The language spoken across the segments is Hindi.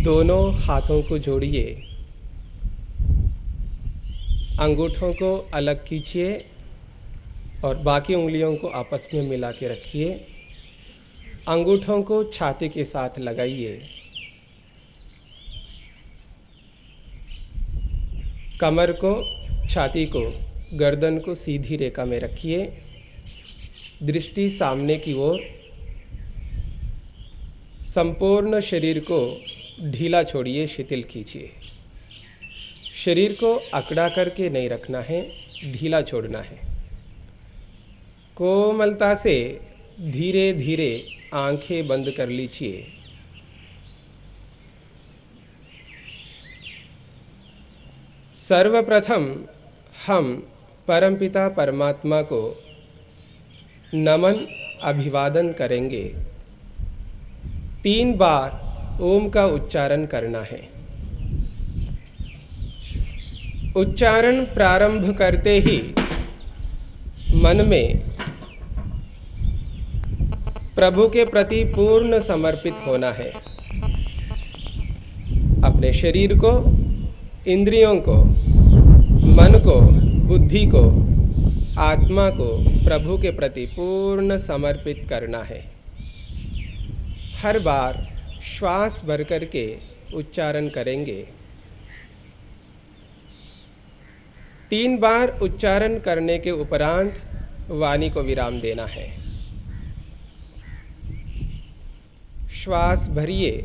दोनों हाथों को जोड़िए, अंगूठों को अलग खींचिए और बाकी उंगलियों को आपस में मिला के रखिए। अंगूठों को छाती के साथ लगाइए। कमर को, छाती को, गर्दन को सीधी रेखा में रखिए। दृष्टि सामने की ओर। संपूर्ण शरीर को ढीला छोड़िए, शिथिल खींचिए। शरीर को अकड़ा करके नहीं रखना है, ढीला छोड़ना है। कोमलता से धीरे धीरे आंखें बंद कर लीजिए। सर्वप्रथम हम परमपिता परमात्मा को नमन अभिवादन करेंगे। 3 बार ओम का उच्चारण करना है। उच्चारण प्रारंभ करते ही मन में प्रभु के प्रति पूर्ण समर्पित होना है। अपने शरीर को, इंद्रियों को, मन को, बुद्धि को, आत्मा को प्रभु के प्रति पूर्ण समर्पित करना है। हर बार श्वास भर करके उच्चारण करेंगे। 3 बार उच्चारण करने के उपरांत वाणी को विराम देना है। श्वास भरिए।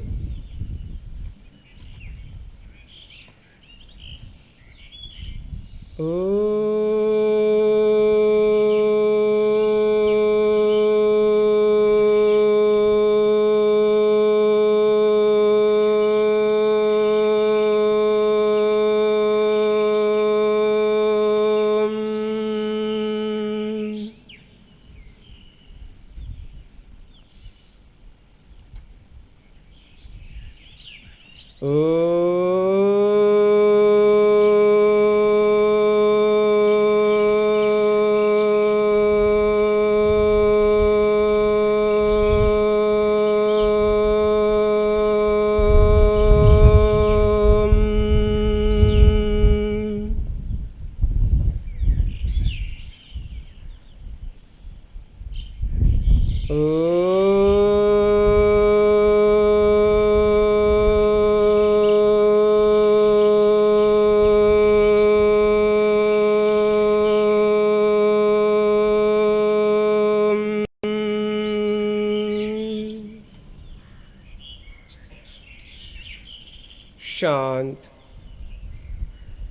शांत,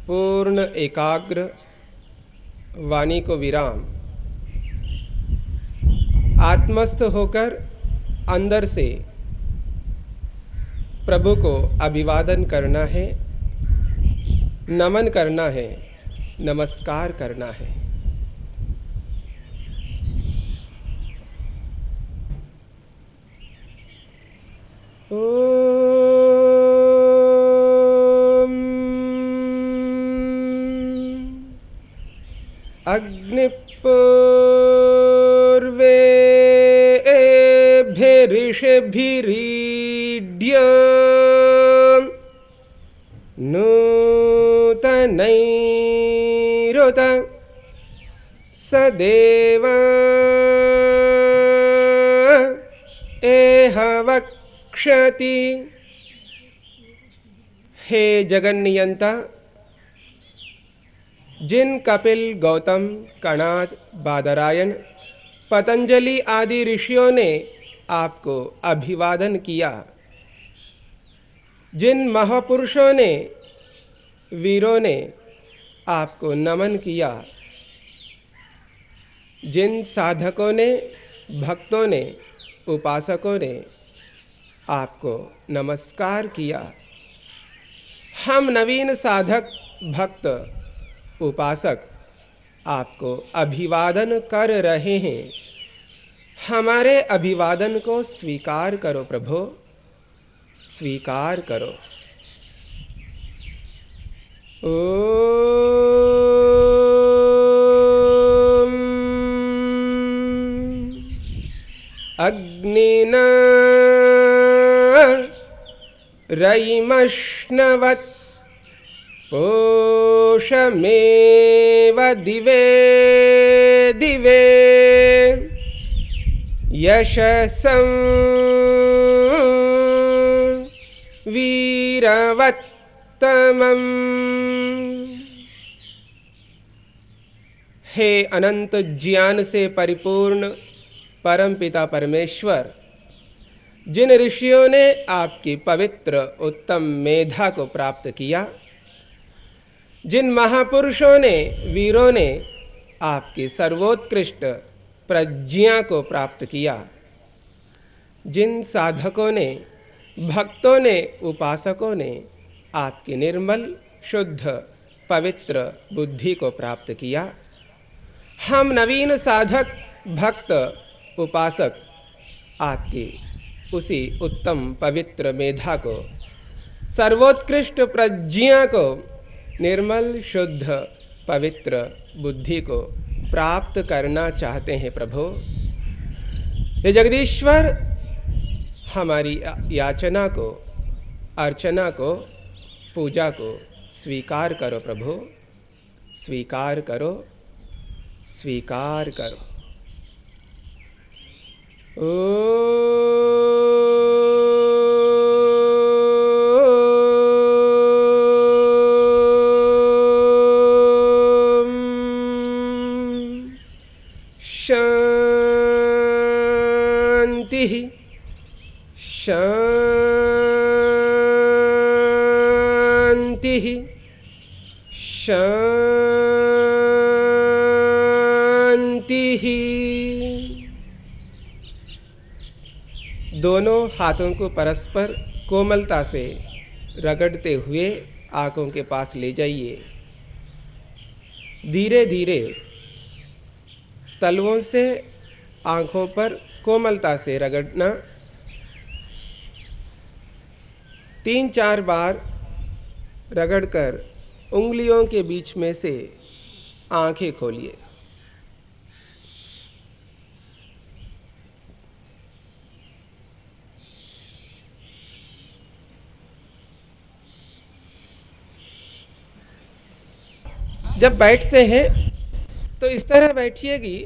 पूर्ण एकाग्र वाणी को विराम, आत्मस्थ होकर अंदर से प्रभु को अभिवादन करना है, नमन करना है, नमस्कार करना है। ओम अग्निपूर्वेभिरिषभिरीड्य नूतनैरुत सदेव एह वक्षति। हे जगन्नियंता, जिन कपिल, गौतम, कणाद, बादरायण, पतंजलि आदि ऋषियों ने आपको अभिवादन किया, जिन महापुरुषों ने, वीरों ने आपको नमन किया, जिन साधकों ने, भक्तों ने, उपासकों ने आपको नमस्कार किया, हम नवीन साधक, भक्त, उपासक आपको अभिवादन कर रहे हैं। हमारे अभिवादन को स्वीकार करो प्रभु, स्वीकार करो। ओम अग्निना रयिमश्नवत् पोषमेव दिवे दिवे यशसं वीरवत्तमम्। हे अनंत ज्ञान से परिपूर्ण परमपिता परमेश्वर, जिन ऋषियों ने आपकी पवित्र उत्तम मेधा को प्राप्त किया, जिन महापुरुषों ने, वीरों ने आपकी सर्वोत्कृष्ट प्रज्ञा को प्राप्त किया, जिन साधकों ने, भक्तों ने, उपासकों ने आपकी निर्मल, शुद्ध, पवित्र बुद्धि को प्राप्त किया, हम नवीन साधक, भक्त, उपासक आपकी उसी उत्तम पवित्र मेधा को, सर्वोत्कृष्ट प्रज्ञा को, निर्मल, शुद्ध, पवित्र बुद्धि को प्राप्त करना चाहते हैं प्रभु। हे जगदीश्वर, हमारी याचना को, अर्चना को, पूजा को स्वीकार करो प्रभु, स्वीकार करो, स्वीकार करो। शांति शांति शांति। दोनों हाथों को परस्पर कोमलता से रगड़ते हुए आंखों के पास ले जाइए। धीरे धीरे तलवों से आंखों पर कोमलता से रगड़ना। 3-4 बार रगड़कर उंगलियों के बीच में से आंखें खोलिए। जब बैठते हैं तो इस तरह बैठिएगी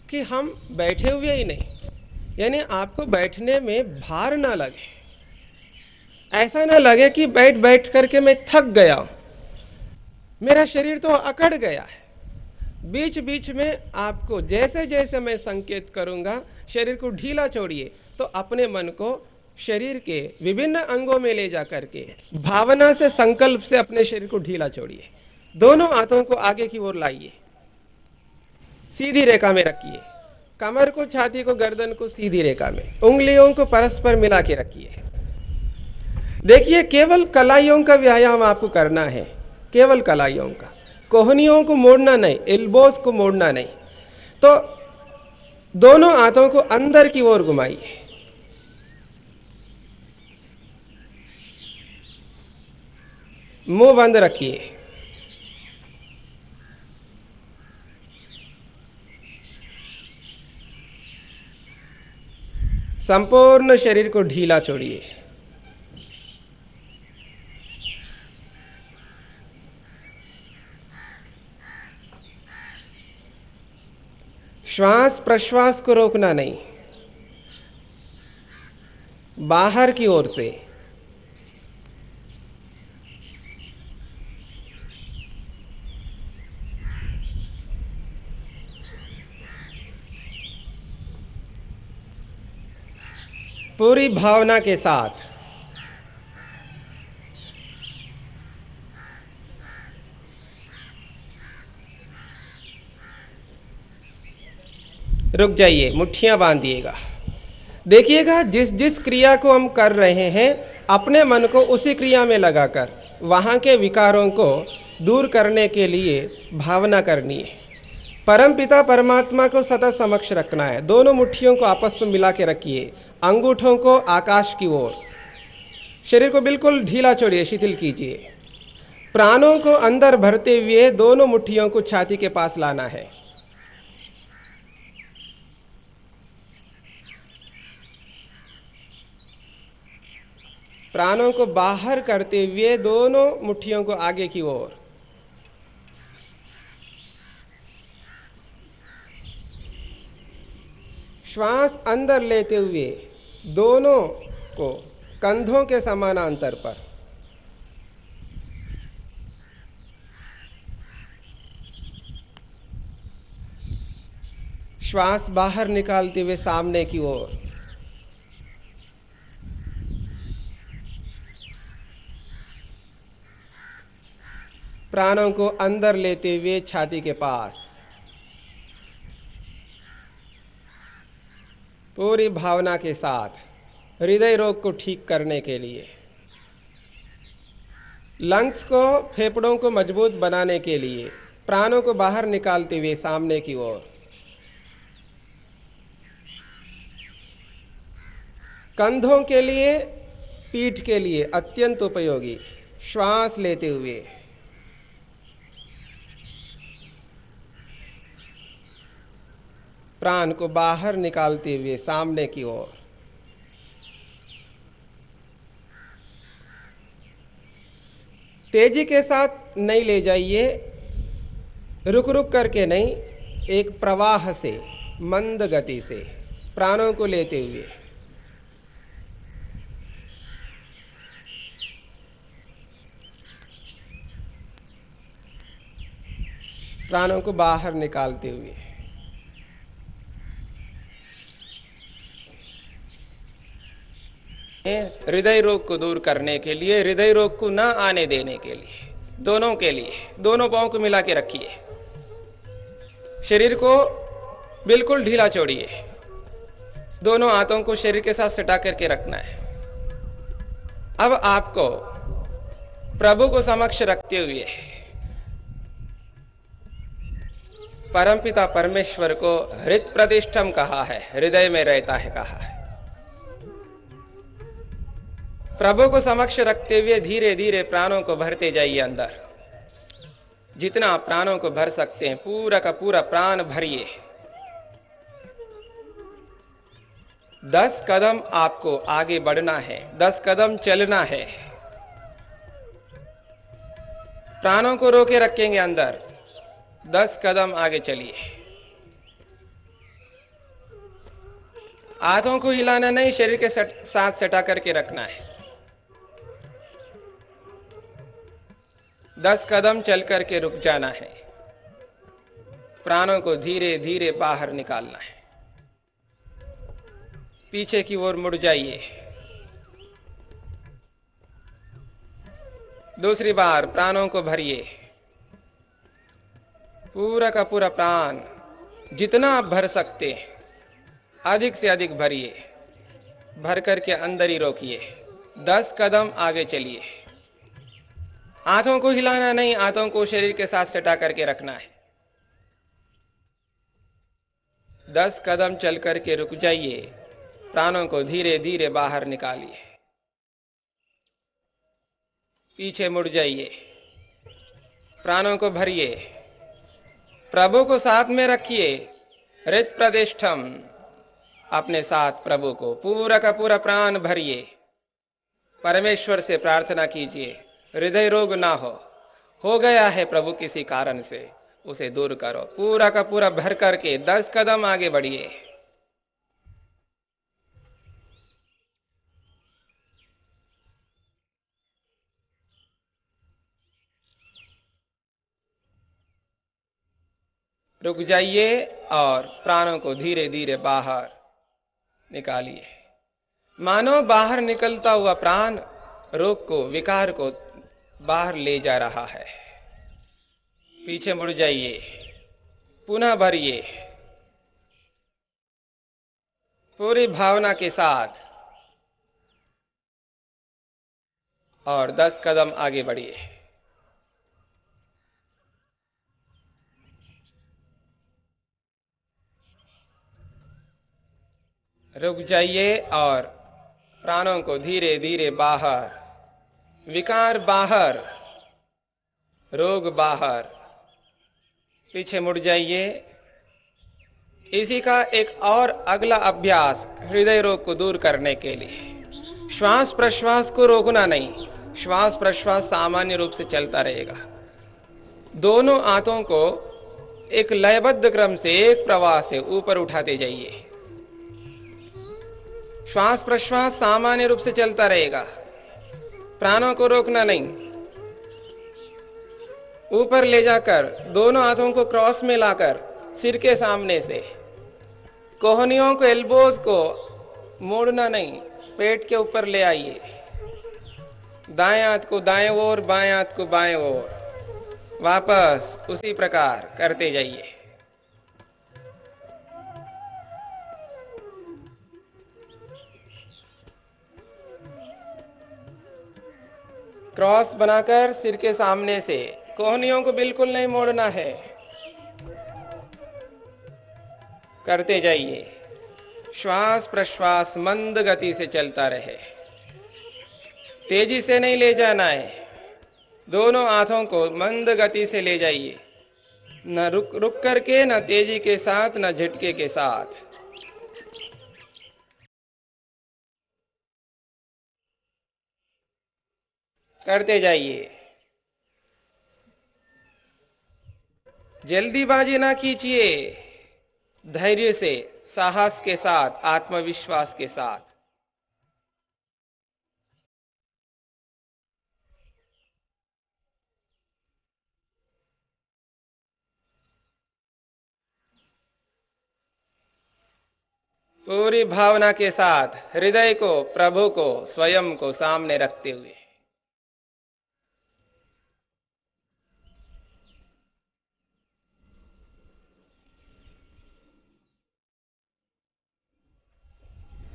कि हम बैठे हुए ही नहीं, यानी आपको बैठने में भार ना लगे। ऐसा ना लगे कि बैठ बैठ करके मैं थक गया, मेरा शरीर तो अकड़ गया है। बीच बीच में आपको जैसे जैसे मैं संकेत करूंगा शरीर को ढीला छोड़िए, तो अपने मन को शरीर के विभिन्न अंगों में ले जा करके भावना से, संकल्प से अपने शरीर को ढीला छोड़िए। दोनों हाथों को आगे की ओर लाइए, सीधी रेखा में रखिए। कमर को, छाती को, गर्दन को सीधी रेखा में, उंगलियों को परस्पर मिला के रखिए। देखिए, केवल कलाइयों का व्यायाम आपको करना है, केवल कलाइयों का। कोहनियों को मोड़ना नहीं, एल्बोस को मोड़ना नहीं। तो दोनों हाथों को अंदर की ओर घुमाइए। मुंह बंद रखिए। संपूर्ण शरीर को ढीला छोड़िए। श्वास प्रश्वास को रोकना नहीं, बाहर की ओर से। पूरी भावना के साथ। रुक जाइए, मुट्ठियां बांधिएगा। देखिएगा, जिस जिस क्रिया को हम कर रहे हैं, अपने मन को उसी क्रिया में लगाकर वहाँ के विकारों को दूर करने के लिए भावना करनी है। परम पिता परमात्मा को सदा समक्ष रखना है। दोनों मुट्ठियों को आपस में मिला के रखिए, अंगूठों को आकाश की ओर। शरीर को बिल्कुल ढीला छोड़िए, शिथिल कीजिए। प्राणों को अंदर भरते हुए दोनों मुट्ठियों को छाती के पास लाना है। प्राणों को बाहर करते हुए दोनों मुट्ठियों को आगे की ओर। श्वास अंदर लेते हुए दोनों को कंधों के समानांतर पर। श्वास बाहर निकालते हुए सामने की ओर। प्राणों को अंदर लेते हुए छाती के पास। पूरी भावना के साथ हृदय रोग को ठीक करने के लिए, लंग्स को, फेफड़ों को मजबूत बनाने के लिए प्राणों को बाहर निकालते हुए सामने की ओर। कंधों के लिए, पीठ के लिए अत्यंत उपयोगी। श्वास लेते हुए प्राण को बाहर निकालते हुए सामने की ओर। तेजी के साथ नहीं ले जाइए, रुक रुक करके नहीं, एक प्रवाह से, मंद गति से प्राणों को लेते हुए। प्राणों को बाहर निकालते हुए। हृदय रोग को दूर करने के लिए, हृदय रोग को ना आने देने के लिए, दोनों के लिए दोनों पांव को मिला के रखिए। शरीर को बिल्कुल ढीला छोड़िए। दोनों हाथों को शरीर के साथ सटा करके रखना है। अब आपको प्रभु को समक्ष रखते हुए परमपिता परमेश्वर को हृत प्रतिष्ठम कहा है, हृदय में रहता है कहा है। प्रभु को समक्ष रखते हुए धीरे धीरे प्राणों को भरते जाइए अंदर। जितना प्राणों को भर सकते हैं पूरा का पूरा प्राण भरिए। 10 कदम आपको आगे बढ़ना है, 10 कदम चलना है। प्राणों को रोके रखेंगे अंदर। 10 कदम आगे चलिए। हाथों को हिलाना नहीं, शरीर के साथ सटा करके रखना है। 10 कदम चल करके रुक जाना है। प्राणों को धीरे धीरे बाहर निकालना है। पीछे की ओर मुड़ जाइए। दूसरी बार प्राणों को भरिए, पूरा का पूरा प्राण जितना आप भर सकते हैं अधिक से अधिक भरिए, भर करके अंदर ही रोकिए। 10 कदम आगे चलिए। हाथों को हिलाना नहीं, हाथों को शरीर के साथ सटा करके रखना है। 10 कदम चल करके रुक जाइए, प्राणों को धीरे धीरे बाहर निकालिए, पीछे मुड़ जाइए, प्राणों को भरिए, प्रभु को साथ में रखिए। हृत प्रतिष्ठम, अपने साथ प्रभु को पूरा का पूरा प्राण भरिए। परमेश्वर से प्रार्थना कीजिए हृदय रोग ना हो गया है प्रभु किसी कारण से, उसे दूर करो। पूरा का पूरा भर करके 10 कदम आगे बढ़िए। रुक जाइए और प्राणों को धीरे धीरे बाहर निकालिए। मानो बाहर निकलता हुआ प्राण रोग को, विकार को बाहर ले जा रहा है। पीछे मुड़ जाइए, पुनः भरिए पूरी भावना के साथ और 10 कदम आगे बढ़िए। रुक जाइए और प्राणों को धीरे धीरे बाहर, विकार बाहर, रोग बाहर। पीछे मुड़ जाइए। इसी का एक और अगला अभ्यास हृदय रोग को दूर करने के लिए, श्वास प्रश्वास को रोकना नहीं, श्वास प्रश्वास सामान्य रूप से चलता रहेगा। दोनों हाथों को एक लयबद्ध क्रम से, एक प्रवाह से ऊपर उठाते जाइए। श्वास प्रश्वास सामान्य रूप से चलता रहेगा, प्राणों को रोकना नहीं। ऊपर ले जाकर दोनों हाथों को क्रॉस में लाकर सिर के सामने से, कोहनियों को, एल्बोज को मोड़ना नहीं, पेट के ऊपर ले आइए। दाएं हाथ को दाएं ओर, बाएं हाथ को बाएं ओर, वापस उसी प्रकार करते जाइए। क्रॉस बनाकर सिर के सामने से, कोहनियों को बिल्कुल नहीं मोड़ना है, करते जाइए। श्वास प्रश्वास मंद गति से चलता रहे, तेजी से नहीं ले जाना है। दोनों हाथों को मंद गति से ले जाइए, न रुक करके, न तेजी के साथ, न झटके के साथ। करते जाइए। जल्दीबाजी ना कीजिए, धैर्य से, साहस के साथ, आत्मविश्वास के साथ। पूरी भावना के साथ हृदय को, प्रभु को, स्वयं को सामने रखते हुए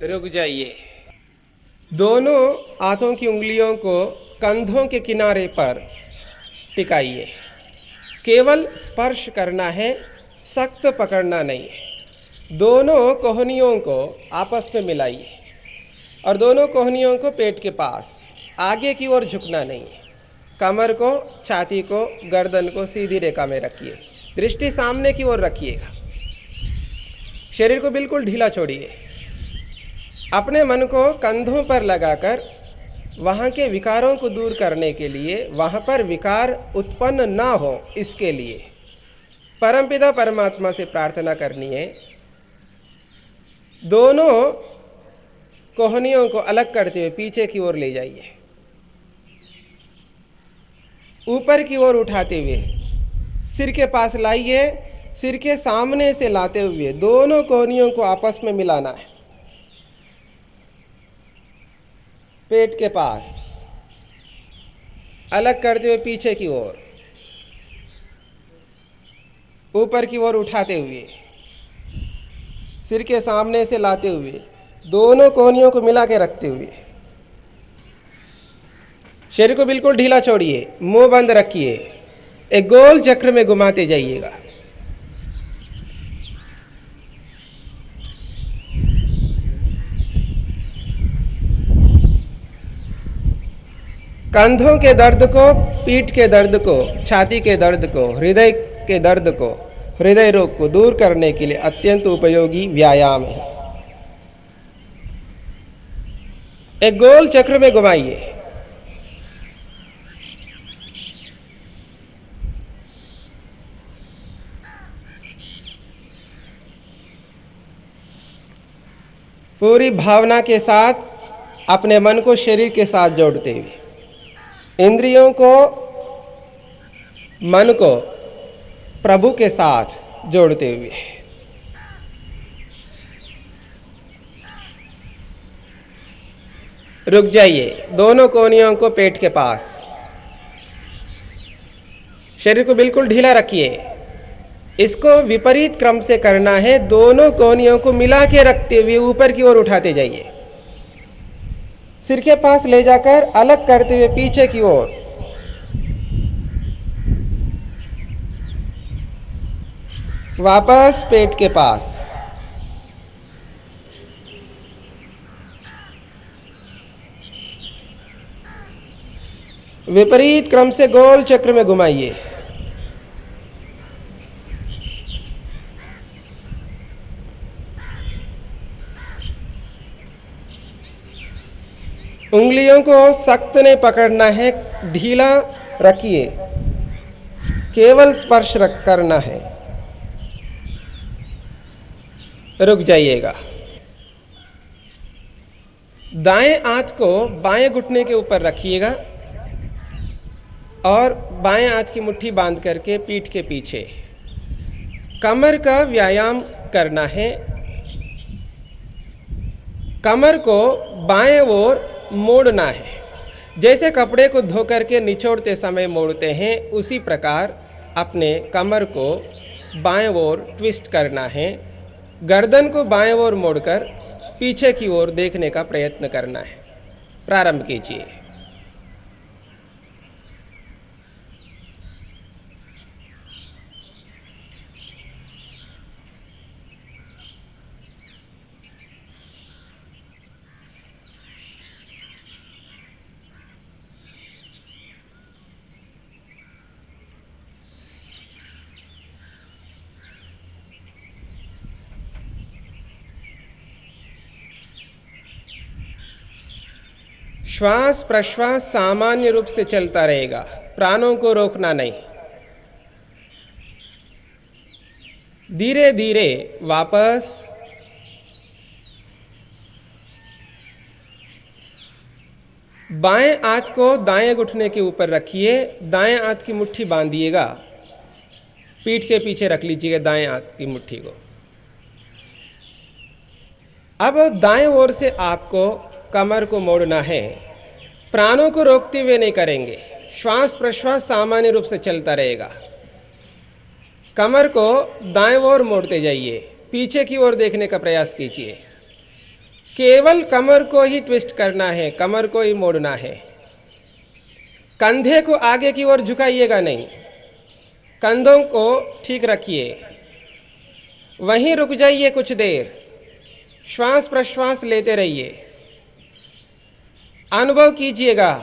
रुक जाइए। दोनों हाथों की उंगलियों को कंधों के किनारे पर टिकाइए। केवल स्पर्श करना है, सख्त पकड़ना नहीं है। दोनों कोहनियों को आपस में मिलाइए और दोनों कोहनियों को पेट के पास, आगे की ओर झुकना नहीं है। कमर को, छाती को, गर्दन को सीधी रेखा में रखिए। दृष्टि सामने की ओर रखिएगा। शरीर को बिल्कुल ढीला छोड़िए। अपने मन को कंधों पर लगाकर वहाँ के विकारों को दूर करने के लिए, वहाँ पर विकार उत्पन्न ना हो, इसके लिए परमपिता परमात्मा से प्रार्थना करनी है। दोनों कोहनियों को अलग करते हुए पीछे की ओर ले जाइए, ऊपर की ओर उठाते हुए सिर के पास लाइए। सिर के सामने से लाते हुए दोनों कोहनियों को आपस में मिलाना है, पेट के पास। अलग करते हुए पीछे की ओर, ऊपर की ओर उठाते हुए, सिर के सामने से लाते हुए, दोनों कोहनियों को मिला के रखते हुए, शरीर को बिल्कुल ढीला छोड़िए, मुंह बंद रखिए, एक गोल चक्र में घुमाते जाइएगा। कंधों के दर्द को, पीठ के दर्द को, छाती के दर्द को, हृदय के दर्द को, हृदय रोग को दूर करने के लिए अत्यंत उपयोगी व्यायाम है। एक गोल चक्र में घुमाइए। पूरी भावना के साथ अपने मन को शरीर के साथ जोड़ते हुए, इंद्रियों को, मन को प्रभु के साथ जोड़ते हुए, रुक जाइए। दोनों कोहनियों को पेट के पास, शरीर को बिल्कुल ढीला रखिए। इसको विपरीत क्रम से करना है। दोनों कोहनियों को मिला के रखते हुए ऊपर की ओर उठाते जाइए, सिर के पास ले जाकर अलग करते हुए पीछे की ओर, वापस पेट के पास, विपरीत क्रम से गोल चक्र में घुमाइए। उंगलियों को सख्त नहीं पकड़ना है, ढीला रखिए, केवल स्पर्श करना है। रुक जाइएगा। दाएं हाथ को बाएं घुटने के ऊपर रखिएगा और बाएं हाथ की मुट्ठी बांध करके पीठ के पीछे कमर का व्यायाम करना है। कमर को बाएं ओर मोड़ना है। जैसे कपड़े को धो करके निचोड़ते समय मोड़ते हैं, उसी प्रकार अपने कमर को बाएं ओर ट्विस्ट करना है। गर्दन को बाएं ओर मोड़कर पीछे की ओर देखने का प्रयत्न करना है। प्रारंभ कीजिए। श्वास प्रश्वास सामान्य रूप से चलता रहेगा, प्राणों को रोकना नहीं। धीरे धीरे वापस बाएं हाथ को दाएं घुटने के ऊपर रखिए, दाएं हाथ की मुट्ठी बांधिएगा, पीठ के पीछे रख लीजिएगा दाएं हाथ की मुट्ठी को। अब दाएं ओर से आपको कमर को मोड़ना है। प्राणों को रोकते हुए नहीं करेंगे, श्वास प्रश्वास सामान्य रूप से चलता रहेगा। कमर को दाएं ओर मोड़ते जाइए, पीछे की ओर देखने का प्रयास कीजिए। केवल कमर को ही ट्विस्ट करना है, कमर को ही मोड़ना है। कंधे को आगे की ओर झुकाइएगा नहीं, कंधों को ठीक रखिए। वहीं रुक जाइए कुछ देर, श्वास प्रश्वास लेते रहिए। अनुभव कीजिएगा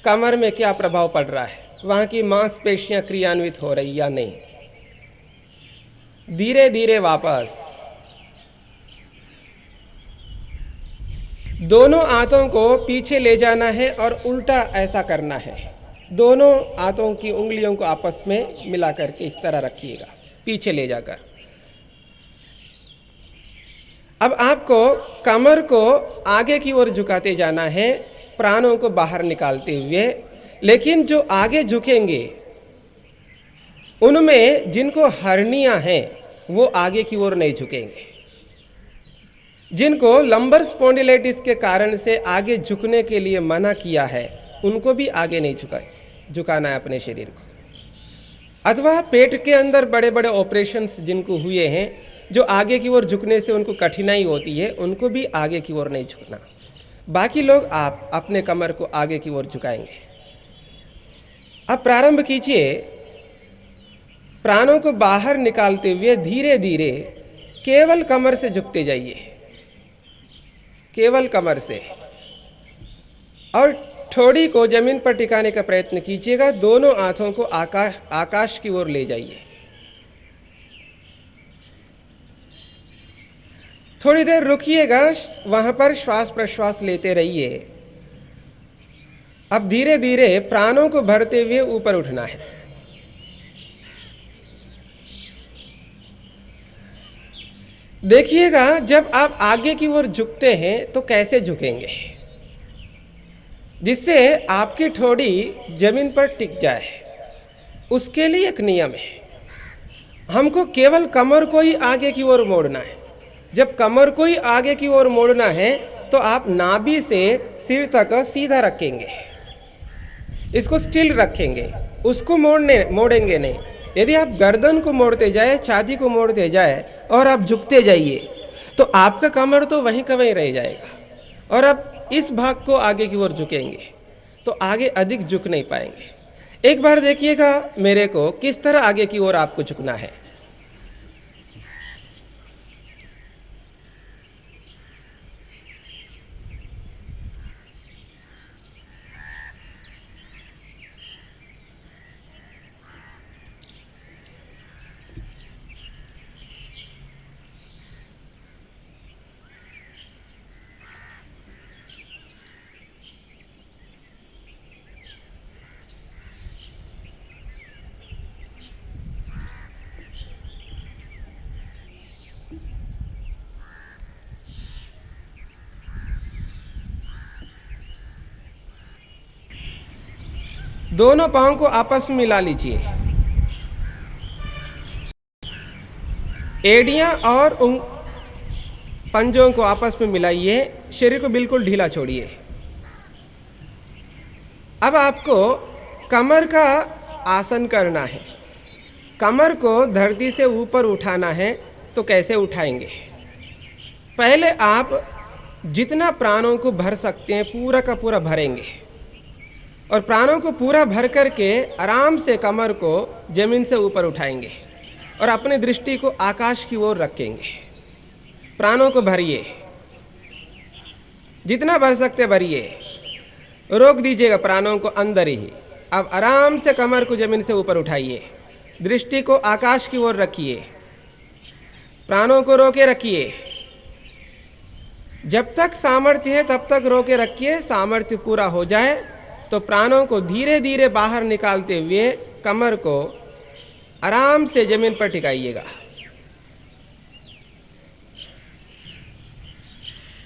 कमर में क्या प्रभाव पड़ रहा है, वहां की मांसपेशियां क्रियान्वित हो रही या नहीं। धीरे धीरे वापस दोनों हाथों को पीछे ले जाना है और उल्टा ऐसा करना है। दोनों हाथों की उंगलियों को आपस में मिला करके इस तरह रखिएगा, पीछे ले जाकर। अब आपको कमर को आगे की ओर झुकाते जाना है, प्राणों को बाहर निकालते हुए। लेकिन जो आगे झुकेंगे उनमें जिनको हर्नियां हैं वो आगे की ओर नहीं झुकेंगे। जिनको लंबर स्पॉन्डिलाइटिस के कारण से आगे झुकने के लिए मना किया है उनको भी आगे नहीं झुकाना है अपने शरीर को। अथवा पेट के अंदर बड़े बड़े ऑपरेशंस जिनको हुए हैं, जो आगे की ओर झुकने से उनको कठिनाई होती है, उनको भी आगे की ओर नहीं झुकना। बाकी लोग आप अपने कमर को आगे की ओर झुकाएंगे। अब प्रारंभ कीजिए, प्राणों को बाहर निकालते हुए धीरे धीरे केवल कमर से झुकते जाइए, केवल कमर से, और ठोड़ी को जमीन पर टिकाने का प्रयत्न कीजिएगा। दोनों हाथों को आकाश की ओर ले जाइए। थोड़ी देर रुकिएगा, वहां पर श्वास प्रश्वास लेते रहिए। अब धीरे धीरे प्राणों को भरते हुए ऊपर उठना है। देखिएगा, जब आप आगे की ओर झुकते हैं तो कैसे झुकेंगे, जिससे आपकी ठोड़ी जमीन पर टिक जाए। उसके लिए एक नियम है, हमको केवल कमर को ही आगे की ओर मोड़ना है। जब कमर को ही आगे की ओर मोड़ना है तो आप नाभि से सिर तक सीधा रखेंगे, इसको स्टिल रखेंगे, उसको मोड़ेंगे नहीं। यदि आप गर्दन को मोड़ते जाए, छाती को मोड़ते जाए और आप झुकते जाइए तो आपका कमर तो वहीं का वहीं रह जाएगा, और आप इस भाग को आगे की ओर झुकेंगे तो आगे अधिक झुक नहीं पाएंगे। एक बार देखिएगा मेरे को, किस तरह आगे की ओर आपको झुकना है। दोनों पांव को आपस में मिला लीजिए। एड़ियां और पंजों को आपस में मिलाइए। शरीर को बिल्कुल ढीला छोड़िए। अब आपको कमर का आसन करना है। कमर को धरती से ऊपर उठाना है, तो कैसे उठाएंगे? पहले आप जितना प्राणों को भर सकते हैं पूरा का पूरा भरेंगे, और प्राणों को पूरा भर करके आराम से कमर को जमीन से ऊपर उठाएंगे और अपनी दृष्टि को आकाश की ओर रखेंगे। प्राणों को भरिए, जितना भर सकते भरिए, रोक दीजिएगा प्राणों को अंदर ही। अब आराम से कमर को जमीन से ऊपर उठाइए, दृष्टि को आकाश की ओर रखिए, प्राणों को रोके रखिए। जब तक सामर्थ्य है तब तक रोके रखिए। सामर्थ्य पूरा हो जाए तो प्राणों को धीरे धीरे बाहर निकालते हुए कमर को आराम से जमीन पर टिकाइएगा।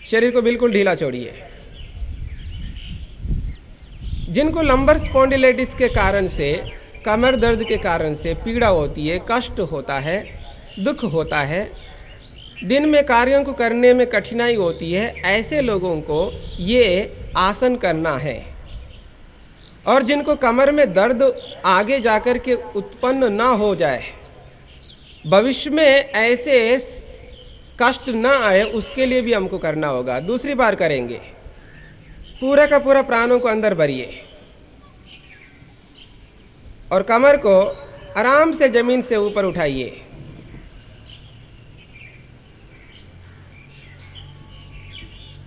शरीर को बिल्कुल ढीला छोड़िए। जिनको लंबर स्पॉन्डिलाइटिस के कारण से, कमर दर्द के कारण से पीड़ा होती है, कष्ट होता है, दुख होता है, दिन में कार्यों को करने में कठिनाई होती है, ऐसे लोगों को ये आसन करना है। और जिनको कमर में दर्द आगे जाकर के उत्पन्न ना हो जाए, भविष्य में ऐसे कष्ट ना आए, उसके लिए भी हमको करना होगा। दूसरी बार करेंगे। पूरा का पूरा प्राणों को अंदर भरिए और कमर को आराम से जमीन से ऊपर उठाइए।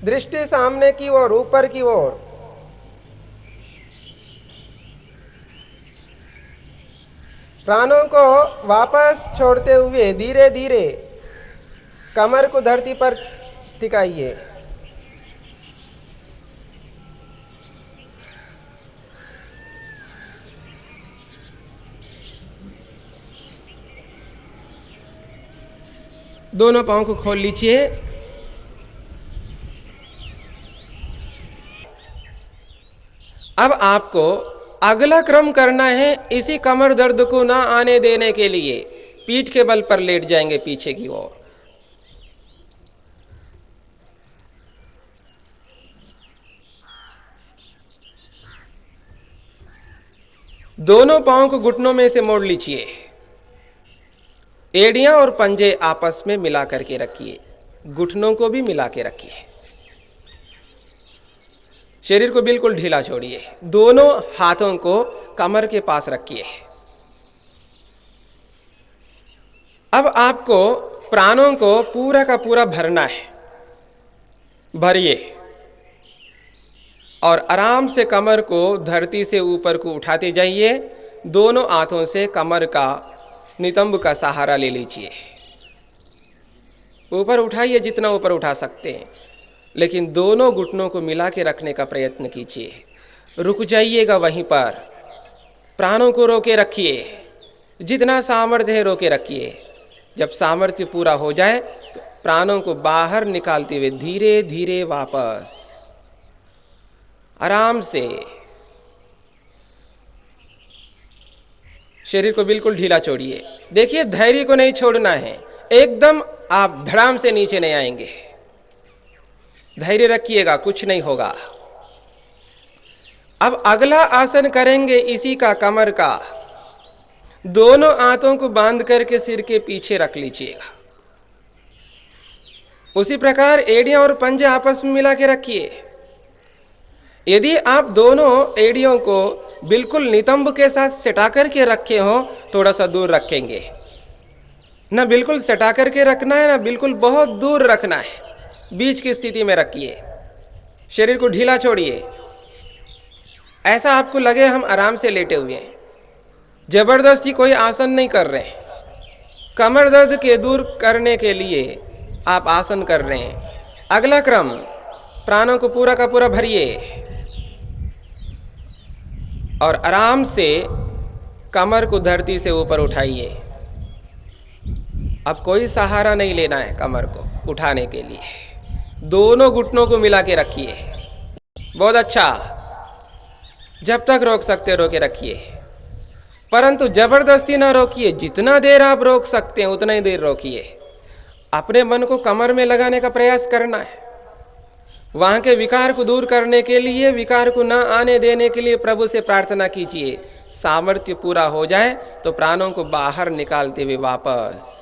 दृष्टि सामने की ओर, ऊपर की ओर। प्राणों को वापस छोड़ते हुए धीरे धीरे कमर को धरती पर टिकाइए। दोनों पांव को खोल लीजिए। अब आपको अगला क्रम करना है। इसी कमर दर्द को ना आने देने के लिए पीठ के बल पर लेट जाएंगे पीछे की ओर। दोनों पांव को घुटनों में से मोड़ लीजिए। एड़ियां और पंजे आपस में मिला करके रखिए, घुटनों को भी मिला के रखिए। शरीर को बिल्कुल ढीला छोड़िए। दोनों हाथों को कमर के पास रखिए। अब आपको प्राणों को पूरा का पूरा भरना है। भरिए और आराम से कमर को धरती से ऊपर को उठाते जाइए। दोनों हाथों से कमर का नितंब का सहारा ले लीजिए। ऊपर उठाइए जितना ऊपर उठा सकते हैं, लेकिन दोनों घुटनों को मिला के रखने का प्रयत्न कीजिए। रुक जाइएगा वहीं पर। प्राणों को रोके रखिए, जितना सामर्थ्य है रोके रखिए। जब सामर्थ्य पूरा हो जाए तो प्राणों को बाहर निकालते हुए धीरे धीरे वापस आराम से। शरीर को बिल्कुल ढीला छोड़िए। देखिए, धैर्य को नहीं छोड़ना है। एकदम आप धड़ाम से नीचे नहीं आएंगे। धैर्य रखिएगा, कुछ नहीं होगा। अब अगला आसन करेंगे इसी का, कमर का। दोनों हाथों को बांध करके सिर के पीछे रख लीजिएगा। उसी प्रकार एड़ियां और पंजे आपस में मिला के रखिए। यदि आप दोनों एड़ियों को बिल्कुल नितंब के साथ सटा करके रखे हो, थोड़ा सा दूर रखेंगे। ना बिल्कुल सटा करके रखना है, ना बिल्कुल बहुत दूर रखना है। बीच की स्थिति में रखिए। शरीर को ढीला छोड़िए। ऐसा आपको लगे हम आराम से लेटे हुए हैं, जबरदस्ती कोई आसन नहीं कर रहे हैं। कमर दर्द के दूर करने के लिए आप आसन कर रहे हैं। अगला क्रम, प्राणों को पूरा का पूरा भरिए और आराम से कमर को धरती से ऊपर उठाइए। अब कोई सहारा नहीं लेना है कमर को उठाने के लिए। दोनों घुटनों को मिला के रखिए। बहुत अच्छा। जब तक रोक सकते रोके रखिए, परंतु जबरदस्ती ना रोकिए। जितना देर आप रोक सकते हैं उतना ही देर रोकिए। अपने मन को कमर में लगाने का प्रयास करना है। वहां के विकार को दूर करने के लिए, विकार को ना आने देने के लिए प्रभु से प्रार्थना कीजिए। सामर्थ्य पूरा हो जाए तो प्राणों को बाहर निकालते हुए वापस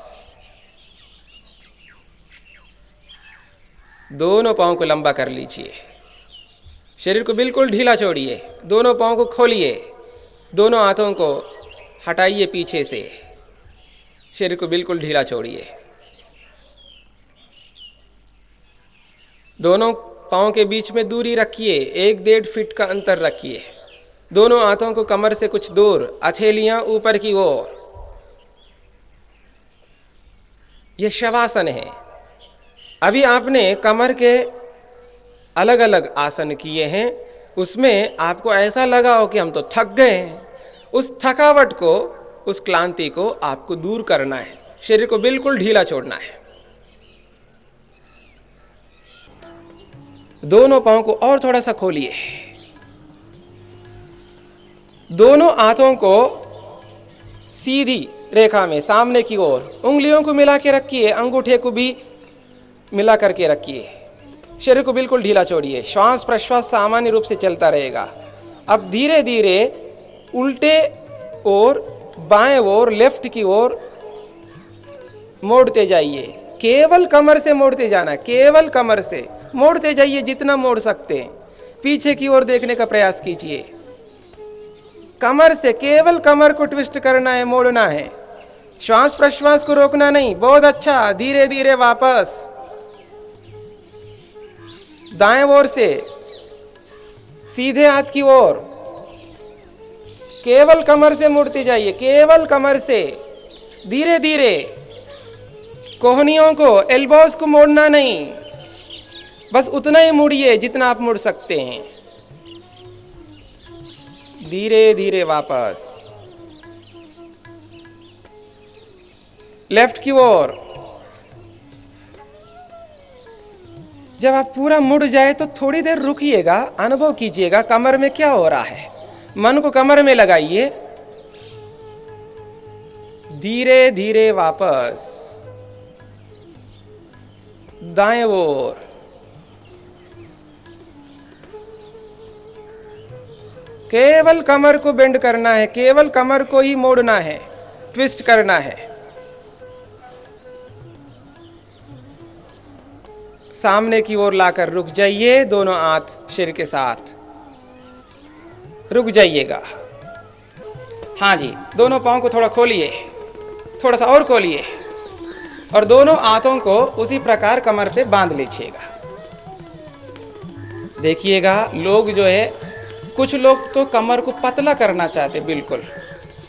दोनों पांव को लंबा कर लीजिए। शरीर को बिल्कुल ढीला छोड़िए। दोनों पांव को खोलिए। दोनों हाथों को हटाइए पीछे से। शरीर को बिल्कुल ढीला छोड़िए। दोनों पांव के बीच में दूरी रखिए। 1-1.5 फीट का अंतर रखिए। दोनों हाथों को कमर से कुछ दूर, हथेलियां ऊपर की ओर। यह शवासन है। अभी आपने कमर के अलग अलग आसन किए हैं, उसमें आपको ऐसा लगा हो कि हम तो थक गए हैं। उस थकावट को, उस क्लांति को आपको दूर करना है। शरीर को बिल्कुल ढीला छोड़ना है। दोनों पांव को और थोड़ा सा खोलिए। दोनों हाथों को सीधी रेखा में सामने की ओर, उंगलियों को मिला के रखिए। अंगूठे को भी मिला करके रखिए। शरीर को बिल्कुल ढीला छोड़िए। श्वास प्रश्वास सामान्य रूप से चलता रहेगा। अब धीरे धीरे उल्टे और बाएं ओर, लेफ्ट की ओर मोड़ते जाइए। केवल कमर से मोड़ते जाना है। केवल कमर से मोड़ते जाइए जितना मोड़ सकते हैं। पीछे की ओर देखने का प्रयास कीजिए। कमर से, केवल कमर को ट्विस्ट करना है, मोड़ना है। श्वास प्रश्वास को रोकना नहीं। बहुत अच्छा। धीरे धीरे वापस दाएं ओर से सीधे हाथ की ओर। केवल कमर से मुड़ते जाइए। केवल कमर से धीरे धीरे। कोहनियों को, एल्बोस को मोड़ना नहीं। बस उतना ही मुड़िए जितना आप मुड़ सकते हैं। धीरे धीरे वापस लेफ्ट की ओर। जब आप पूरा मुड़ जाए तो थोड़ी देर रुकिएगा, अनुभव कीजिएगा कमर में क्या हो रहा है। मन को कमर में लगाइए। धीरे धीरे वापस दाएं ओर। केवल कमर को बेंड करना है, केवल कमर को ही मोड़ना है, ट्विस्ट करना है। सामने की ओर लाकर रुक जाइए, दोनों हाथ सिर के साथ रुक जाइएगा। हाँ जी, दोनों पाँव को थोड़ा खोलिए, थोड़ा सा और खोलिए, और दोनों हाथों को उसी प्रकार कमर पे बांध लीजिएगा। देखिएगा, लोग जो है, कुछ लोग तो कमर को पतला करना चाहते, बिल्कुल,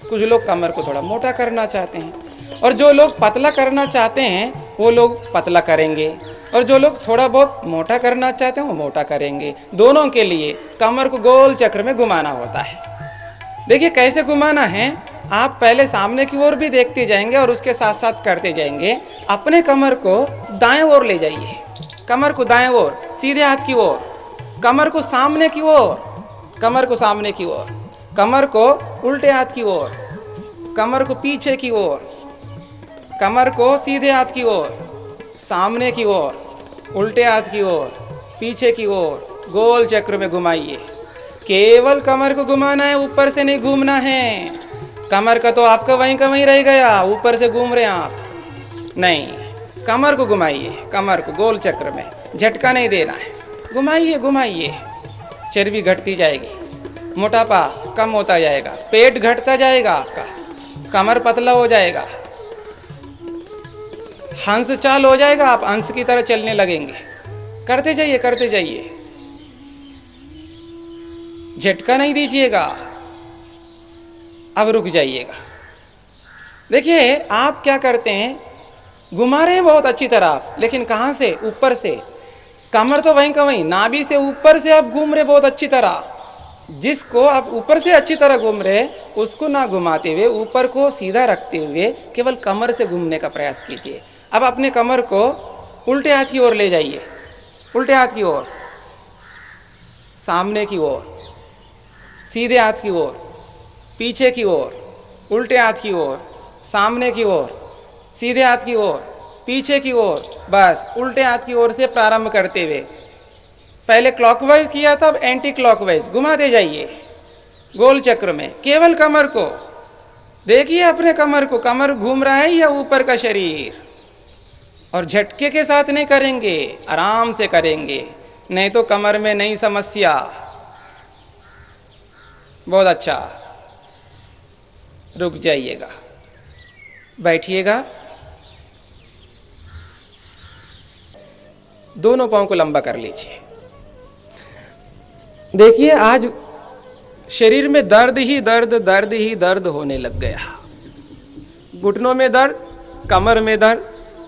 कुछ लोग कमर को थोड़ा मोटा करना चाहते हैं, और जो लोग पतला करना चाहते हैं वो लोग पतला करेंगे, और जो लोग थोड़ा बहुत मोटा करना चाहते हैं वो मोटा करेंगे। दोनों के लिए कमर को गोल चक्र में घुमाना होता है। देखिए कैसे घुमाना है, आप पहले सामने की ओर भी देखते जाएंगे और उसके साथ साथ करते जाएंगे। अपने कमर को दाएं ओर ले जाइए, कमर को दाएं ओर, सीधे हाथ की ओर, कमर को सामने की ओर, कमर को सामने की ओर, कमर को उल्टे हाथ की ओर, कमर को पीछे की ओर, कमर को सीधे हाथ की ओर, सामने की ओर, उल्टे हाथ की ओर, पीछे की ओर, गोल चक्र में घुमाइए। केवल कमर को घुमाना है, ऊपर से नहीं घूमना है। कमर का तो आपका वहीं का वहीं रह गया, ऊपर से घूम रहे हैं आप, नहीं, कमर को घुमाइए, कमर को गोल चक्र में, झटका नहीं देना है। घुमाइए घुमाइए, चर्बी घटती जाएगी, मोटापा कम होता जाएगा, पेट घटता जाएगा आपका, कमर पतला हो जाएगा, हंस चाल हो जाएगा, आप हंस की तरह चलने लगेंगे। करते जाइए, करते जाइए, झटका नहीं दीजिएगा। अब रुक जाइएगा। देखिए आप क्या करते हैं, घुमा रहे हैं बहुत अच्छी तरह आप, लेकिन कहाँ से? ऊपर से। कमर तो वहीं का वहीं, नाभि से ऊपर से आप घूम रहे बहुत अच्छी तरह। जिसको आप ऊपर से अच्छी तरह घूम रहे, उसको ना घुमाते हुए ऊपर को सीधा रखते हुए केवल कमर से घूमने का प्रयास कीजिए। अब अपने कमर को उल्टे हाथ की ओर ले जाइए, उल्टे हाथ की ओर, सामने की ओर, सीधे हाथ की ओर, पीछे की ओर, उल्टे हाथ की ओर, सामने की ओर, सीधे हाथ की ओर, पीछे की ओर। बस उल्टे हाथ की ओर से प्रारंभ करते हुए, पहले क्लॉकवाइज किया था, अब एंटी क्लॉकवाइज घुमाते जाइए गोल चक्र में। केवल कमर को देखिए, अपने कमर को, कमर घूम रहा है या ऊपर का शरीर। और झटके के साथ नहीं करेंगे, आराम से करेंगे, नहीं तो कमर में नई समस्या। बहुत अच्छा, रुक जाइएगा, बैठिएगा, दोनों पांव को लंबा कर लीजिए। देखिए आज शरीर में दर्द ही दर्द, दर्द ही दर्द होने लग गया। घुटनों में दर्द, कमर में दर्द,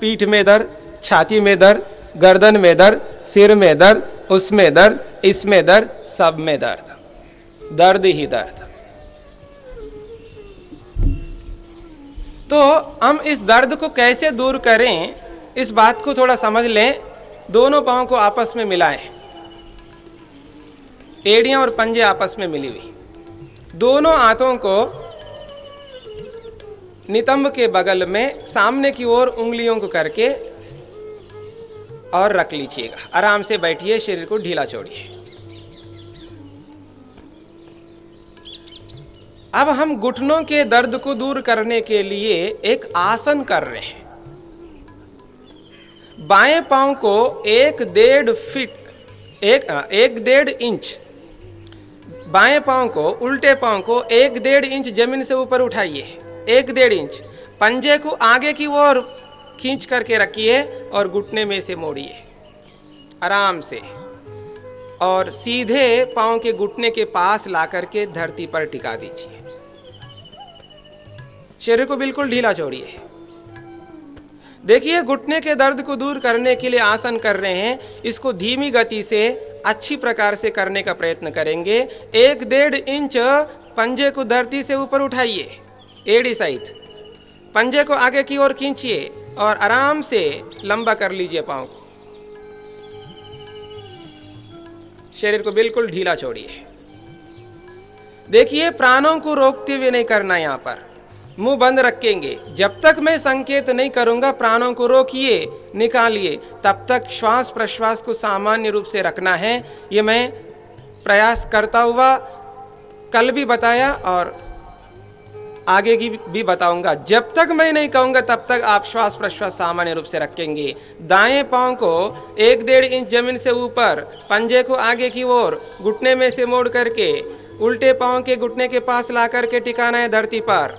पीठ में दर्द, छाती में दर्द, गर्दन में दर्द, सिर में दर्द, उसमें दर्द, इसमें दर्द, सब में दर्द, दर्द ही दर्द। तो हम इस दर्द को कैसे दूर करें, इस बात को थोड़ा समझ लें। दोनों पांव को आपस में मिलाएं, एड़ियां और पंजे आपस में मिली हुई, दोनों हाथों को नितंब के बगल में सामने की ओर उंगलियों को करके और रख लीजिएगा। आराम से बैठिए, शरीर को ढीला छोड़िए। अब हम घुटनों के दर्द को दूर करने के लिए एक आसन कर रहे हैं। बाएं पांव को 1.5 इंच, बाएं पांव को, उल्टे पांव को 1.5 इंच जमीन से ऊपर उठाइए, 1.5 इंच। पंजे को आगे की ओर खींच करके रखिए और घुटने में से मोड़िए आराम से, और सीधे पांव के घुटने के पास ला करके धरती पर टिका दीजिए। शरीर को बिल्कुल ढीला छोड़िए। देखिए घुटने के दर्द को दूर करने के लिए आसन कर रहे हैं, इसको धीमी गति से अच्छी प्रकार से करने का प्रयत्न करेंगे। 1.5 इंच पंजे को धरती से ऊपर उठाइए, एड़ी सहित पंजे को आगे की ओर खींचिए और आराम से लंबा कर लीजिए पांव को। शरीर को बिल्कुल ढीला छोड़िए। देखिए प्राणों को रोकते हुए नहीं करना, यहां पर मुंह बंद रखेंगे। जब तक मैं संकेत नहीं करूंगा प्राणों को रोकिए, निकालिए, तब तक श्वास प्रश्वास को सामान्य रूप से रखना है। ये मैं प्रयास करता हुआ कल भी बताया और आगे की भी बताऊंगा। जब तक मैं नहीं कहूंगा तब तक आप श्वास प्रश्वास सामान्य रूप से रखेंगे। दाएं पांव को 1-1.5 इंच जमीन से ऊपर, पंजे को आगे की ओर घुटने में से मोड़ करके उल्टे पांव के घुटने के पास ला करके टिकाना है धरती पर।